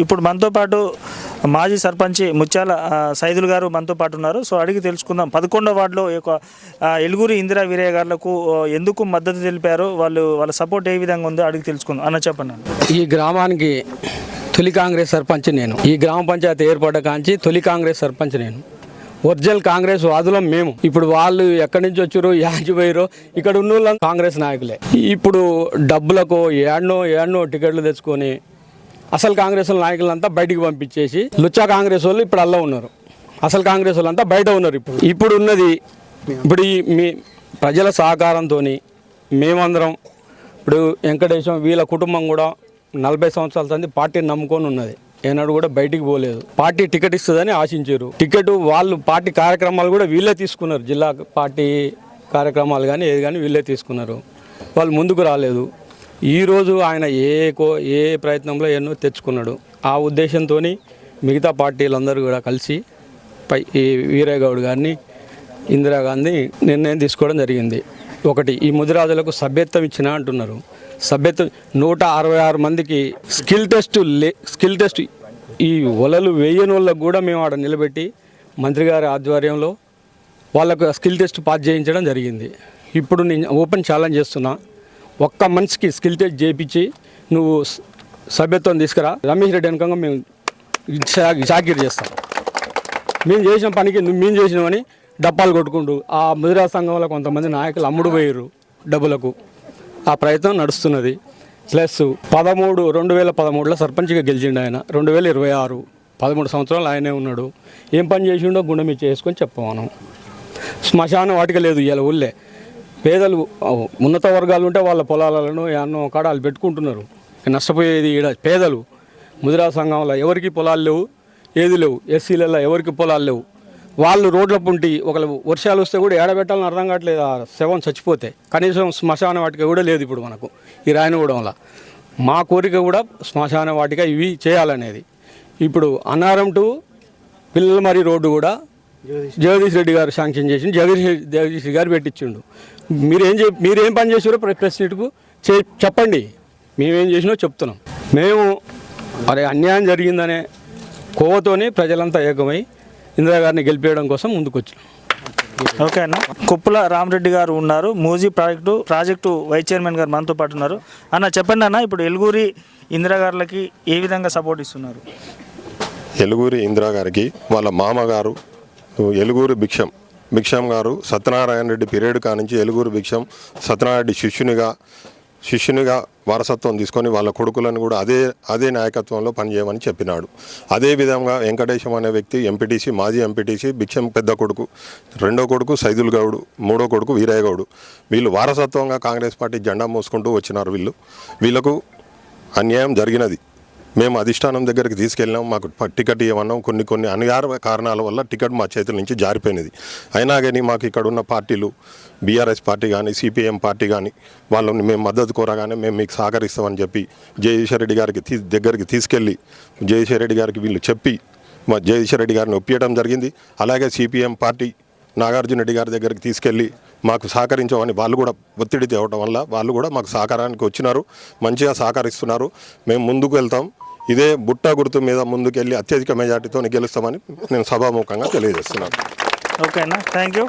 ఇప్పుడు మనతో పాటు మాజీ సర్పంచ్ ముత్యాల సైదులు గారు మనతో పాటు ఉన్నారు. సో అడిగి తెలుసుకుందాం 11వ వార్డులో ఎలుగురి ఇందిరా వీరయ్య గారులకు ఎందుకు మద్దతు తెలిపారు, వాళ్ళ సపోర్ట్ ఏ విధంగా ఉందో అడిగి తెలుసుకుందాం. అన్న చెప్పండి. ఈ గ్రామానికి తొలి కాంగ్రెస్ సర్పంచ్ నేను. ఈ గ్రామ పంచాయతీ ఏర్పడ్డ కాంచి తొలి కాంగ్రెస్ సర్పంచ్ నేను. ఒరిజినల్ కాంగ్రెస్ వాదులం మేము. ఇప్పుడు వాళ్ళు ఎక్కడి నుంచి వచ్చారో పోయారో ఇక్కడ ఉన్న వాళ్ళు కాంగ్రెస్ నాయకులే. ఇప్పుడు డబ్బులకు ఏడనో టికెట్లు తెచ్చుకొని అసలు కాంగ్రెస్ నాయకులంతా బయటికి పంపించేసి లుచ్చా కాంగ్రెస్ వాళ్ళు ఇప్పుడు అలా ఉన్నారు. అసలు కాంగ్రెస్ వాళ్ళంతా బయట ఉన్నారు. ఇప్పుడు ఉన్నది ఈ మీ ప్రజల సహకారంతో మేమందరం ఇప్పుడు వెంకటేశం వీళ్ళ కుటుంబం కూడా 40 సంవత్సరాల సంది పార్టీని నమ్ముకొని ఉన్నది. ఏనాడు కూడా బయటికి పోలేదు. పార్టీ టికెట్ ఇస్తుందని ఆశించారు. టికెట్ వాళ్ళు పార్టీ కార్యక్రమాలు కూడా వీళ్ళే తీసుకున్నారు. జిల్లా పార్టీ కార్యక్రమాలు కానీ ఏది కానీ వీళ్ళే తీసుకున్నారు. వాళ్ళు ముందుకు రాలేదు. ఈరోజు ఆయన ఏ ప్రయత్నంలో ఎన్నో తెచ్చుకున్నాడు. ఆ ఉద్దేశంతో మిగతా పార్టీలందరూ కూడా కలిసి ఈ వీరయ్య గౌడ్ గారిని ఇందిరాగాంధీ నిర్ణయం తీసుకోవడం జరిగింది. ఒకటి, ఈ ముదిరాజులకు సభ్యత్వం ఇచ్చినా అంటున్నారు. సభ్యత్వం 166 మందికి స్కిల్ టెస్ట్ ఈ ఒలలు వేయని వాళ్ళకు కూడా మేము ఆడ నిలబెట్టి మంత్రి గారి ఆధ్వర్యంలో వాళ్ళకు స్కిల్ టెస్ట్ పాస్ చేయించడం జరిగింది. ఇప్పుడు నేను ఓపెన్ ఛాలెంజ్ చేస్తున్నా, ఒక్క మనిషికి స్కిల్ టెస్ట్ చేయించి నువ్వు సభ్యత్వం తీసుకురా, రమేష్ రెడ్డి వెనకంగా మేము చాకిరి చేస్తాం. మేము చేసిన పనికి మేము చేసినామని డప్పాలు కొట్టుకుంటూ ఆ ముదిరా సంఘంలో కొంతమంది నాయకులు అమ్ముడు పోయారు డబ్బులకు. ఆ ప్రయత్నం నడుస్తున్నది. ప్లస్ 2013లో సర్పంచ్గా గెలిచిండు ఆయన. 2026 13 సంవత్సరాలు ఆయనే ఉన్నాడు. ఏం పని చేసిండో గుండె మీద చేసుకొని చెప్పమనం. శ్మశానం వాటిక లేదు ఇలా ఊళ్ళే. పేదలు ఉన్నత వర్గాలు ఉంటే వాళ్ళ పొలాలను ఎన్నో కాడాలు పెట్టుకుంటున్నారు. నష్టపోయేది ఈడ పేదలు. ముదిరా సంఘంలో ఎవరికి పొలాలు లేవు, ఏది లేవు. ఎస్సీలలో ఎవరికి పొలాలు లేవు. వాళ్ళు రోడ్ల పుంటి ఒకళ్ళు వర్షాలు వస్తే కూడా ఏడబెట్టాలని అర్థం కావట్లేదు. ఆ శవం చచ్చిపోతే కనీసం శ్మశాన వాటిక కూడా లేదు ఇప్పుడు మనకు ఈ రాయనగూడెం వల్ల. మా కోరిక కూడా శ్మశాన వాటిక ఇవి చేయాలనేది. ఇప్పుడు అన్నారం టు పిల్లలమరి రోడ్డు కూడా జగదీష్ రెడ్డి గారు శాంక్షన్ చేసి జగదీష్ గారు పెట్టించిండు. మీరేం పని చేసారో ప్రెస్ మీట్కు చెప్పండి. మేమేం చేసినో చెప్తున్నాం. మేము అన్యాయం జరిగిందనే కోవతోనే ప్రజలంతా ఏకమై ఇందిరాగారిని గెలిపేయడం కోసం ముందుకు వచ్చాం. ఓకే అన్న. కుప్పల రామరెడ్డి గారు ఉన్నారు, మూజీ ప్రాజెక్టు వైస్ చైర్మన్ గారు మనతో పాటు ఉన్నారు. అన్న చెప్పండి అన్న, ఇప్పుడు ఎలుగురి ఇందిరాగారులకి ఏ విధంగా సపోర్ట్ ఇస్తున్నారు? ఎలుగురి ఇందిరా గారికి వాళ్ళ మామగారు ఎలుగురి భిక్షం గారు సత్యనారాయణ రెడ్డి పీరియడ్ కానించి ఎలుగురి భిక్షం సత్యనారాయణ రెడ్డి శిష్యునిగా వారసత్వం తీసుకొని వాళ్ళ కొడుకులను కూడా అదే నాయకత్వంలో పనిచేయమని చెప్పినాడు. అదేవిధంగా వెంకటేశం అనే వ్యక్తి ఎంపీటీసీ, మాజీ ఎంపీటీసీ, భిక్షం పెద్ద కొడుకు, రెండో కొడుకు సైదుల్ గౌడు, మూడో కొడుకు వీరయ్య గౌడు. వీళ్ళు వారసత్వంగా కాంగ్రెస్ పార్టీ జెండా మోసుకుంటూ వచ్చినారు. వీళ్ళకు అన్యాయం జరిగినది. మేము అధిష్టానం దగ్గరికి తీసుకెళ్ళినాం. మాకు టికెట్ ఇవ్వన్నాం. కొన్ని అనివార్య కారణాల వల్ల టికెట్ మా చేతుల నుంచి జారిపోయినది. అయినా కానీ మాకు ఇక్కడ ఉన్న పార్టీలు బీఆర్ఎస్ పార్టీ కానీ సిపిఎం పార్టీ కానీ వాళ్ళని మేము మద్దతు కోరగానే మేము మీకు సహకరిస్తామని చెప్పి జగదీశ్వర రెడ్డి గారికి దగ్గరికి తీసుకెళ్ళి జగదీశ్వర రెడ్డి గారికి వీళ్ళు చెప్పి మా జగదీశ్వర రెడ్డి గారిని ఒప్పించడం జరిగింది. అలాగే సిపిఎం పార్టీ నాగార్జున రెడ్డి గారి దగ్గరికి తీసుకెళ్ళి మాకు సహకరించమని వాళ్ళు కూడా ఒత్తిడి తేవడం వల్ల వాళ్ళు కూడా మాకు సహకారానికి వచ్చినారు. మంచిగా సహకరిస్తున్నారు. మేము ముందుకు వెళ్తాం. ఇదే బుట్ట గుర్తు మీద ముందుకెళ్ళి అత్యధిక మెజార్టీతో గెలుస్తామని నేను సభాముఖంగా తెలియజేస్తున్నాను. ఓకేనా, థ్యాంక్ యూ.